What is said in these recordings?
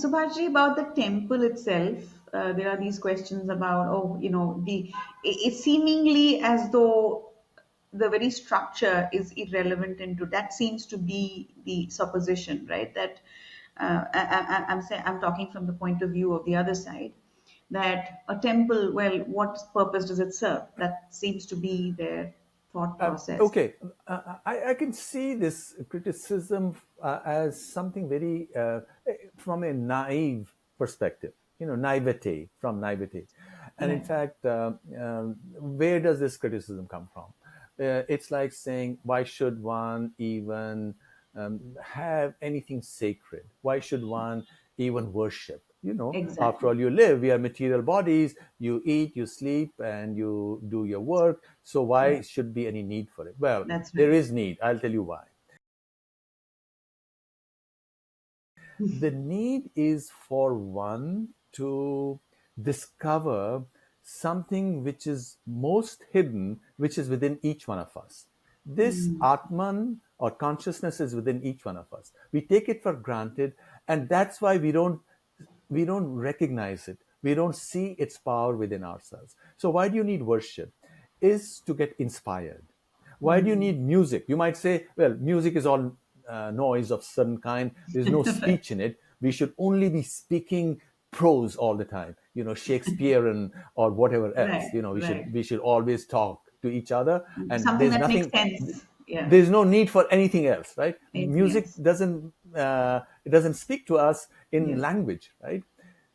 Subhashji, about the temple itself, there are these questions about, it's seemingly as though the very structure is irrelevant into that seems to be the supposition, right? That I'm talking from the point of view of the other side, that a temple, well, what purpose does it serve? That seems to be their thought process. Okay, I can see this criticism as something very from a naive perspective, naivete, from naivete. And in Right. fact, where does this criticism come from? It's like saying, why should one even have anything sacred? Why should one even worship? After Exactly. all, you live, we are material bodies, you eat, you sleep, and you do your work. So why Right. should be any need for it? Well, That's there right. is need. I'll tell you why. The need is for one to discover something which is most hidden, which is within each one of us. This Mm. Atman or consciousness is within each one of us. We take it for granted, and that's why we don't recognize it. We don't see its power within ourselves. So why do you need worship? Is to get inspired. Why do you Mm. need music? You might say, well, music is all noise of some kind. There's no Right. speech in it. We should only be speaking prose all the time, Shakespearean or whatever else. Right. We should Right. we should always talk to each other, and Something that makes sense. Yeah. there's no need for anything else, right? Anything Music else. doesn't speak to us in Yes. language, right?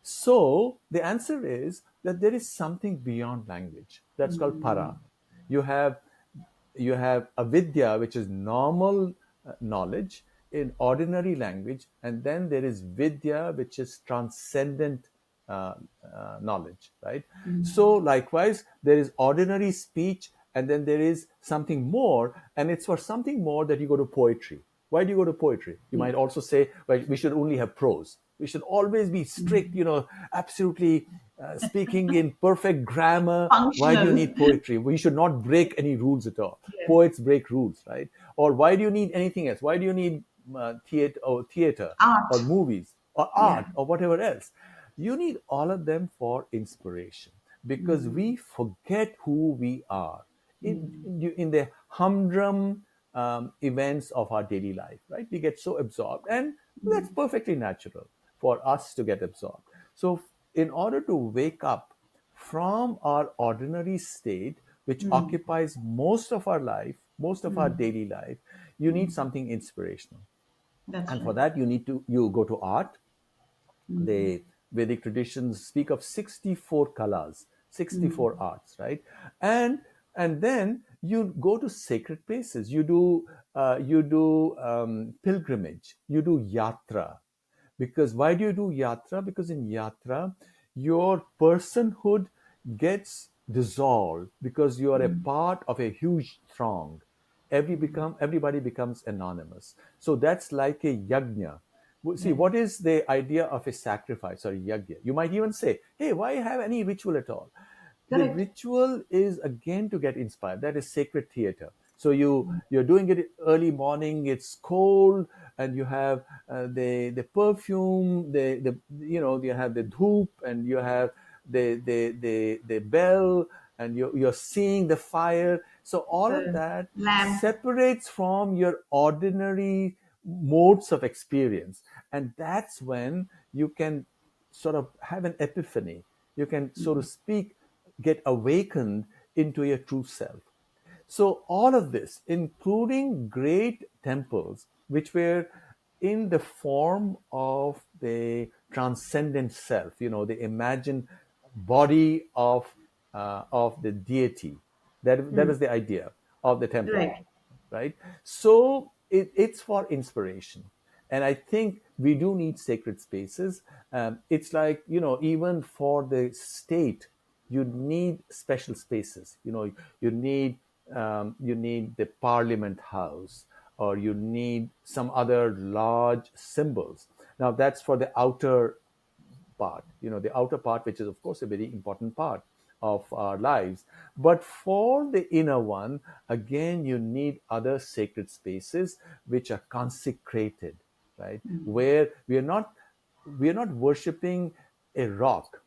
So the answer is that there is something beyond language that's called para. Mm. You have you have avidya, which is normal knowledge in ordinary language, and then there is vidya, which is transcendent uh, knowledge, right? So Mm. likewise, there is ordinary speech, and then there is something more, and it's for something more that you go to poetry. Why do you go to poetry? You Yeah. might also say, well, we should only have prose. We should always be strict, Mm. absolutely speaking in perfect grammar. Why do you Functional. need poetry? We should not break any rules at all. Yes. Poets break rules, right? Or why do you need anything else? Why do you need theater or Art. movies or Yeah. art or whatever else? You need all of them for inspiration, because Mm. we forget who we are in, Mm. in the humdrum events of our daily life, right? We get so absorbed, and that's perfectly natural for us to get absorbed. So, in order to wake up from our ordinary state, which Mm. occupies most of our life, most of our Mm. daily life, you need something inspirational. That's And for right. that, you go to art. Mm. The Vedic traditions speak of 64 kalas, 64 Mm. arts, right? And then you go to sacred places. You do pilgrimage. You do yatra. Because why do you do yatra? Because in yatra, your personhood gets dissolved, because you are a part of a huge throng. Everybody becomes anonymous. So that's like a yajna. See, Right. what is the idea of a sacrifice or yajna? You might even say, hey, why have any ritual at all? The Correct. ritual is again to get inspired. That is sacred theater. So you're doing it early morning. It's cold, and you have the perfume. The you have the dhoop, and you have the bell, and you're seeing the fire. So all of The that lamp. separates from your ordinary modes of experience, and that's when you can sort of have an epiphany. You can, so to speak, get awakened into your true self. So, all of this, including great temples, which were in the form of the transcendent self, the imagined body of the deity. That Mm. was the idea of the temple, Right. right? So it's for inspiration. And I think we do need sacred spaces. It's like, even for the state, you need special spaces. You need the Parliament House, or you need some other large symbols. Now that's for the outer part, the outer part, which is, of course, a very important part of our lives. But for the inner one, again, you need other sacred spaces which are consecrated, right? Where we are not we are not worshiping a rock.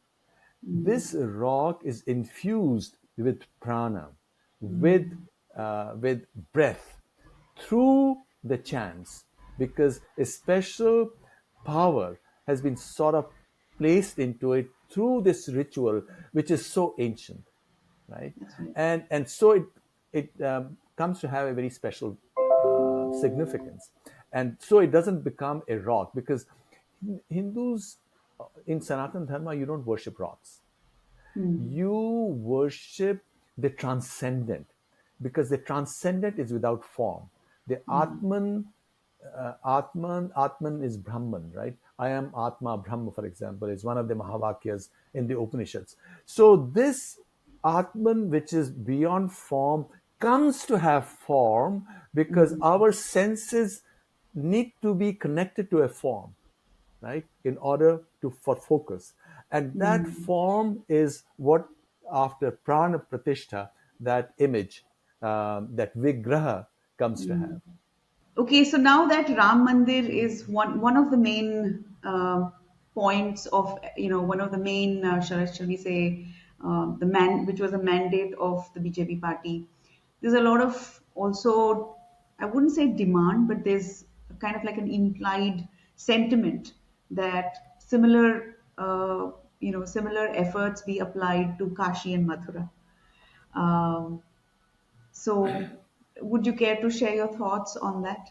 This rock is infused with prana, with with breath through the chants, because a special power has been sort of placed into it through this ritual, which is so ancient, right? That's right. And so it comes to have a very special significance, and so it doesn't become a rock, because Hindus in Sanatan Dharma, you don't worship rocks, you worship the transcendent, because the transcendent is without form. The Atman is Brahman, right? I am Atma Brahma, for example, is one of the Mahavakyas in the Upanishads. So this Atman, which is beyond form, comes to have form because our senses need to be connected to a form, right, in order to for focus, and that form is what, after prana pratishtha, that image, that vigraha comes to have. Okay, so now that Ram Mandir is one of the main points of, one of the main, shall we say, the man which was a mandate of the BJP party. There's a lot of also, I wouldn't say demand, but there's kind of like an implied sentiment that similar efforts be applied to Kashi and Mathura. Um, so, would you care to share your thoughts on that?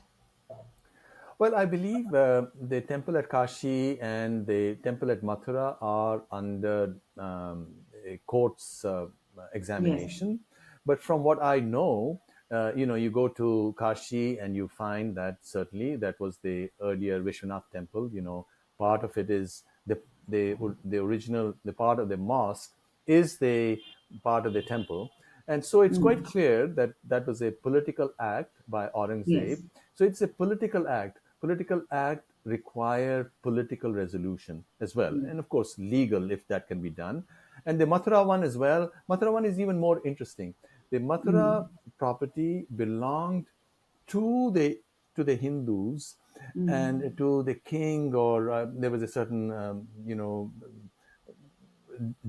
Well, I believe the temple at Kashi and the temple at Mathura are under a court's Yes. examination. But from what I know, you go to Kashi and you find that certainly that was the earlier Vishwanath temple. Part of it is the original, the part of the mosque is the part of the temple. And so it's quite clear that that was a political act by Aurangzeb. Yes. So it's a political act. Political act require political resolution as well, and of course legal if that can be done. And the Mathura one as well. Mathura one is even more interesting. The Mathura property belonged to the Hindus and to the king, or there was a certain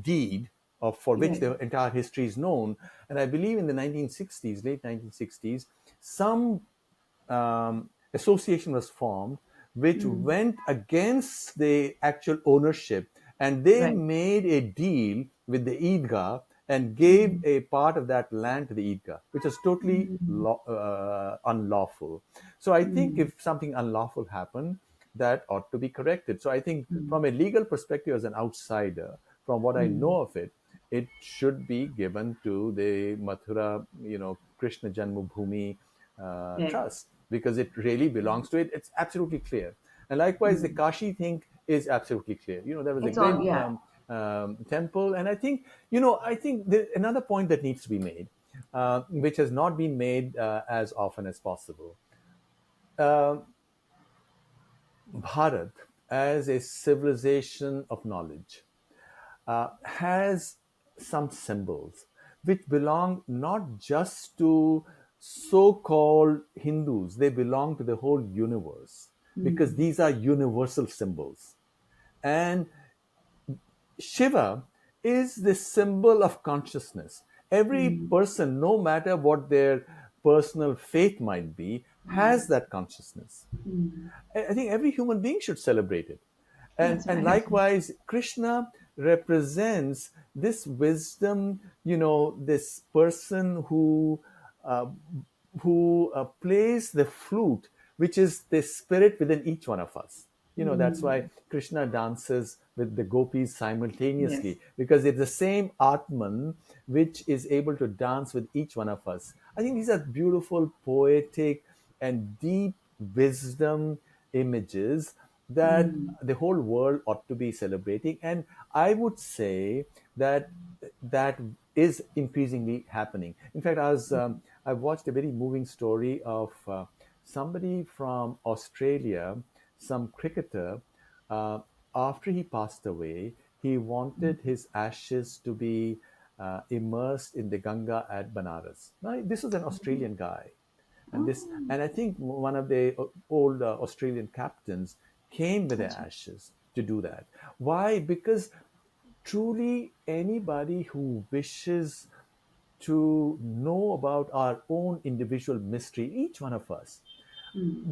deed of for which Right. the entire history is known. And I believe in the 1960s, late 1960s, some association was formed which went against the actual ownership, and they Right. made a deal with the Eidgah and gave a part of that land to the Eidgah, which was totally unlawful. So I think if something unlawful happened, that ought to be corrected. So I think from a legal perspective, as an outsider, from what I know of it, it should be given to the Mathura, Krishna Janmabhoomi Right. trust, because it really belongs to it. It's absolutely clear. And likewise, the Kashi thing is absolutely clear. There was a It's all, great yeah. temple, and I think another point that needs to be made, which has not been made as often as possible. Uh, Bharat, as a civilization of knowledge, has some symbols which belong not just to so called Hindus, they belong to the whole universe, because these are universal symbols. And Shiva is the symbol of consciousness. Every person, no matter what their personal faith might be, has that consciousness. I think every human being should celebrate it. And, That's and right. likewise, Krishna represents this wisdom, this person uh, who plays the flute, which is the spirit within each one of us. That's why Krishna dances with the gopis Yes. simultaneously, because it's the same Atman which is able to dance with each one of us. I think these are beautiful, poetic, and deep wisdom images that the whole world ought to be celebrating. And I would say that that is increasingly happening. In fact, I watched a very moving story of somebody from Australia, some cricketer. Uh, After he passed away, he wanted his ashes to be immersed in the Ganga at Banaras. Now, this was an Australian guy, and I think one of the old Australian captains came with the ashes. to do that. Why? Because truly anybody who wishes to know about our own individual mystery, each one of us,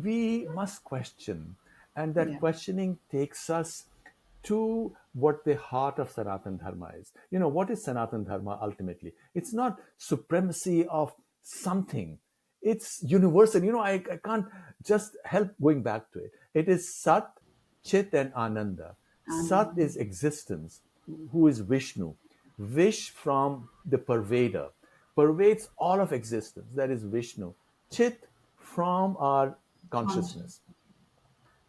we must question. And that Yeah. questioning takes us to what the heart of Sanatan Dharma is. What is Sanatan Dharma ultimately? It's not supremacy of something, it's universal. I can't just help going back to it. It is Sat, Chit, and Ananda. Sat Anand. is existence, who is Vishnu. Vish from the pervader, pervades all of existence, that is Vishnu. Chit from our Conscious. consciousness,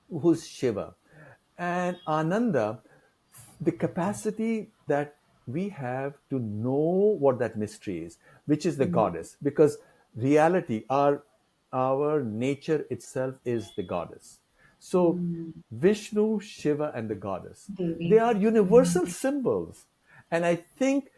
who's Shiva. And Ananda, the capacity that we have to know what that mystery is, which is the goddess, because reality, our nature itself is the goddess. So Vishnu, Shiva, and the goddess, they Devi. are universal symbols. And I think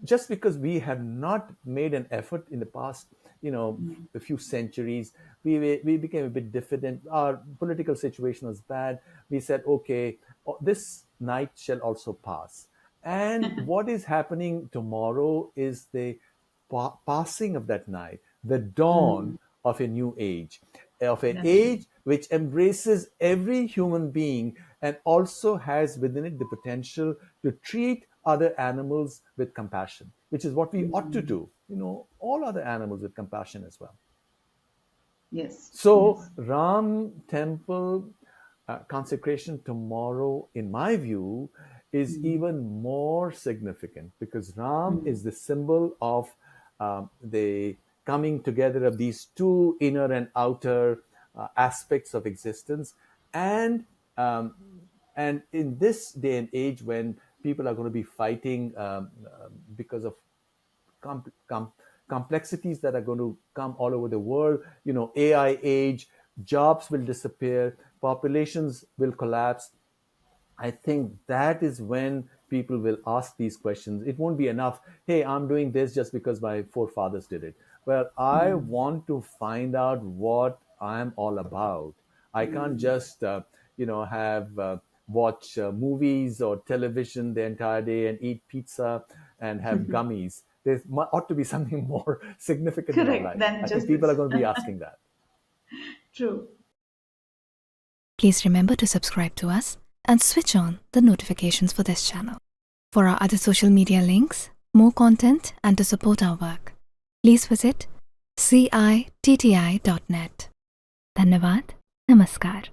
just because we have not made an effort in the past, a few centuries, we became a bit diffident. Our political situation was bad. We said, okay, this night shall also pass. And what is happening tomorrow is the passing of that night, the dawn of a new age, of an That's true. age which embraces every human being and also has within it the potential to treat other animals with compassion, which is what we ought to do. All other animals with compassion as well. Yes. So, Yes. Ram temple consecration tomorrow, in my view, is even more significant because Ram is the symbol of the coming together of these two inner and outer aspects of existence. And um, and in this day and age when people are going to be fighting because of com- com- complexities that are going to come all over the world. AI age, jobs will disappear, populations will collapse. I think that is when people will ask these questions. It won't be enough, hey, I'm doing this just because my forefathers did it. Well, I want to find out what I'm all about. I can't just, have watch movies or television the entire day and eat pizza and have gummies. There ought to be something more significant in my Correct. life. Then I think just people are this. going to be asking that. True. Please remember to subscribe to us and switch on the notifications for this channel. For our other social media links, more content, and to support our work, please visit citti.net. Dhanyavad. Namaskar.